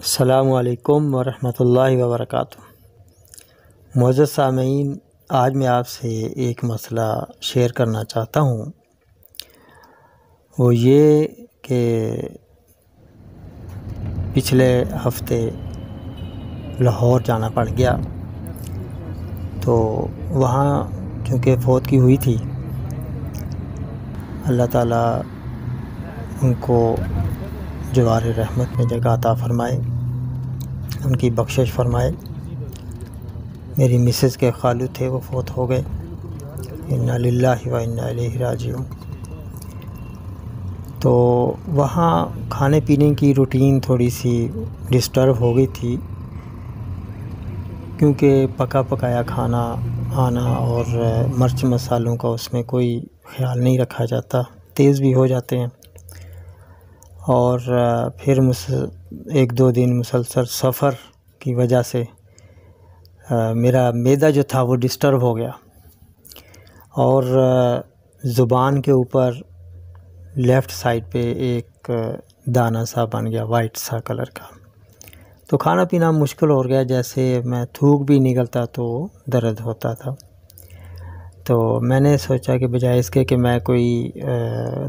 السلام علیکم ورحمۃ اللہ وبرکاتہ۔ معزز سامعین، آج میں آپ سے ایک مسئلہ شیئر کرنا چاہتا ہوں، وہ یہ کہ پچھلے ہفتے لاہور جانا پڑ گیا، تو وہاں چونکہ فوت کی ہوئی تھی، اللہ تعالیٰ ان کو جوار رحمت میں جگہ عطا فرمائے، ان کی بخشش فرمائے۔ میری مسز کے خالو تھے، وہ فوت ہو گئے، انا للہ و انا الیہ راجعون۔ تو وہاں کھانے پینے کی روٹین تھوڑی سی ڈسٹرب ہو گئی تھی، کیونکہ پکا پکایا کھانا آنا اور مرچ مسالوں کا اس میں کوئی خیال نہیں رکھا جاتا، تیز بھی ہو جاتے ہیں، اور پھر ایک دو دن مسلسل سفر کی وجہ سے میرا معدہ جو تھا وہ ڈسٹرب ہو گیا، اور زبان کے اوپر لیفٹ سائڈ پہ ایک دانہ سا بن گیا، وائٹ سا کلر کا۔ تو کھانا پینا مشکل ہو گیا، جیسے میں تھوک بھی نکلتا تو درد ہوتا تھا۔ تو میں نے سوچا کہ بجائے اس کے کہ میں کوئی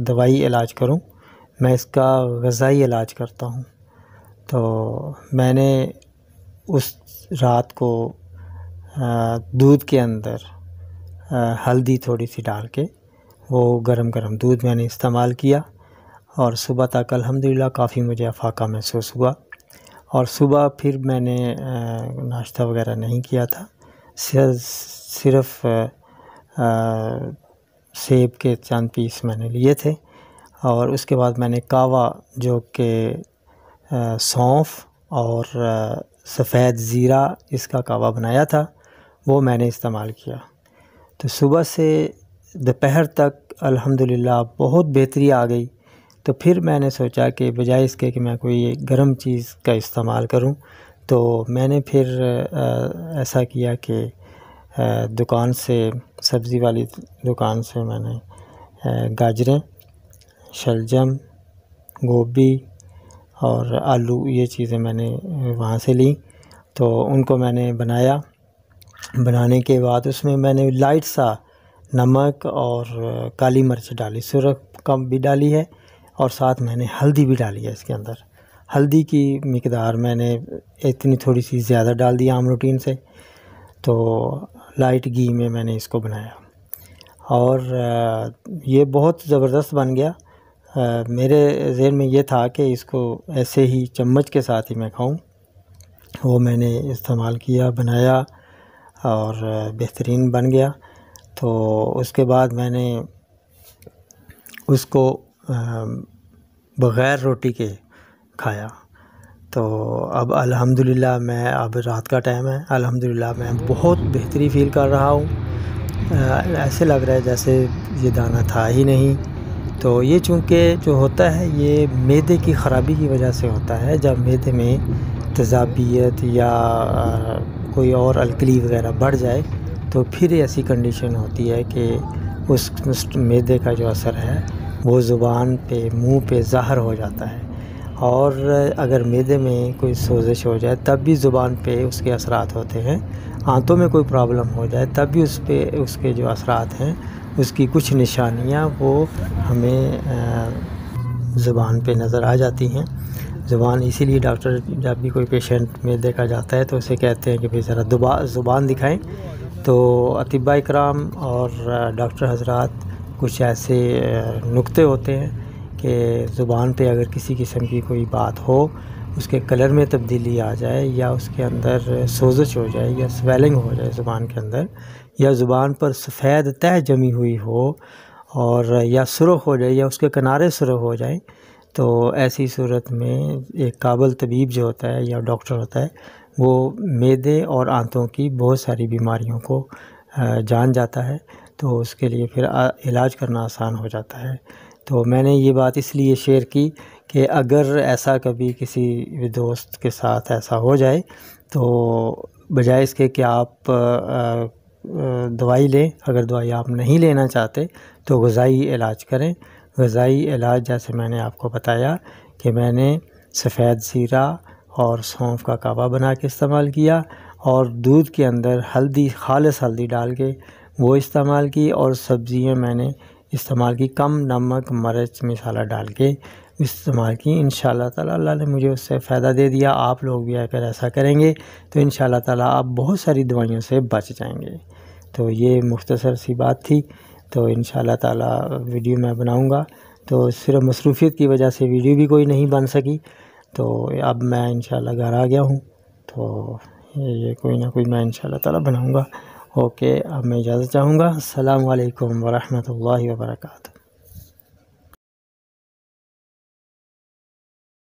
دوائی علاج کروں، میں اس کا غذائی علاج کرتا ہوں۔ تو میں نے اس رات کو دودھ کے اندر ہلدی تھوڑی سی ڈال کے وہ گرم دودھ میں نے استعمال کیا، اور صبح تک الحمدللہ کافی مجھے افاقہ محسوس ہوا۔ اور صبح پھر میں نے ناشتہ وغیرہ نہیں کیا تھا، صرف سیب کے چند پیس میں نے لیے تھے، اور اس کے بعد میں نے کہوہ جو کہ سونف اور سفید زیرہ اس کا کہوہ بنایا تھا، وہ میں نے استعمال کیا۔ تو صبح سے دوپہر تک الحمدللہ بہت بہتری آ گئی۔ تو پھر میں نے سوچا کہ بجائے اس کے کہ میں کوئی گرم چیز کا استعمال کروں، تو میں نے پھر ایسا کیا کہ دکان سے، سبزی والی دکان سے میں نے گاجریں، شلجم، گوبھی اور آلو، یہ چیزیں میں نے وہاں سے لیں۔ تو ان کو میں نے بنانے کے بعد اس میں میں نے لائٹ سا نمک اور کالی مرچ ڈالی، سرخ کم بھی ڈالی ہے، اور ساتھ میں نے ہلدی بھی ڈالی ہے اس کے اندر۔ ہلدی کی مقدار میں نے اتنی تھوڑی سی زیادہ ڈال دی عام روٹین سے۔ تو لائٹ گھی میں نے اس کو بنایا، اور یہ بہت زبردست بن گیا۔ میرے ذہن میں یہ تھا کہ اس کو ایسے ہی چمچ کے ساتھ ہی میں کھاؤں، وہ میں نے استعمال کیا، بنایا، اور بہترین بن گیا۔ تو اس کے بعد میں نے اس کو بغیر روٹی کے کھایا۔ تو اب الحمدللہ اب رات کا ٹائم ہے، الحمدللہ میں بہت بہتری فیل کر رہا ہوں۔ ایسے لگ رہا ہے جیسے یہ دانہ تھا ہی نہیں۔ تو یہ چونکہ جو ہوتا ہے یہ معدے کی خرابی کی وجہ سے ہوتا ہے، جب معدے میں تیزابیت یا کوئی اور الکلی وغیرہ بڑھ جائے تو پھر ایسی کنڈیشن ہوتی ہے کہ اس معدے کا جو اثر ہے وہ زبان پہ، منہ پہ ظاہر ہو جاتا ہے، اور اگر معدے میں کوئی سوزش ہو جائے تب بھی زبان پہ اس کے اثرات ہوتے ہیں، آنتوں میں کوئی پرابلم ہو جائے تب بھی اس کے جو اثرات ہیں، اس کی کچھ نشانیاں وہ ہمیں زبان پہ نظر آ جاتی ہیں۔ زبان اسی لیے ڈاکٹر جب بھی کوئی پیشنٹ معدے کا جاتا ہے تو اسے کہتے ہیں کہ بھئی ذرا زبان دکھائیں۔ تو اطباء کرام اور ڈاکٹر حضرات کچھ ایسے نکتے ہوتے ہیں کہ زبان پہ اگر کسی قسم کی کوئی بات ہو، اس کے کلر میں تبدیلی آ جائے، یا اس کے اندر سوزش ہو جائے، یا سویلنگ ہو جائے زبان کے اندر، یا زبان پر سفید تہ جمی ہوئی ہو، اور یا سرخ ہو جائے، یا اس کے کنارے سرخ ہو جائیں، تو ایسی صورت میں ایک قابل طبیب جو ہوتا ہے یا ڈاکٹر ہوتا ہے، وہ معدے اور آنتوں کی بہت ساری بیماریوں کو جان جاتا ہے، تو اس کے لیے پھر علاج کرنا آسان ہو جاتا ہے۔ تو میں نے یہ بات اس لیے شیئر کی کہ اگر ایسا کبھی کسی دوست کے ساتھ ایسا ہو جائے تو بجائے اس کے کہ آپ دوائی لیں، اگر دوائی آپ نہیں لینا چاہتے تو غذائی علاج کریں۔ غذائی علاج جیسے میں نے آپ کو بتایا کہ میں نے سفید زیرہ اور سونف کا کعبہ بنا کے استعمال کیا، اور دودھ کے اندر ہلدی، خالص ہلدی ڈال کے وہ استعمال کی، اور سبزیاں میں نے استعمال کی کم نمک مرچ مسالہ ڈال کے استعمال کی۔ انشاءاللہ تعالیٰ اللہ نے مجھے اس سے فائدہ دے دیا۔ آپ لوگ بھی اگر ایسا کریں گے تو انشاءاللہ تعالیٰ آپ بہت ساری دوائیوں سے بچ جائیں گے۔ تو یہ مختصر سی بات تھی، تو انشاءاللہ تعالیٰ ویڈیو میں بناؤں گا، تو صرف مصروفیت کی وجہ سے ویڈیو بھی کوئی نہیں بن سکی، تو اب میں انشاءاللہ گھر آ گیا ہوں، تو یہ کوئی نہ کوئی میں انشاءاللہ تعالیٰ بناؤں گا۔ اوکے، اب میں اجازت چاہوں گا۔ السلام علیکم ورحمۃ اللہ وبرکاتہ۔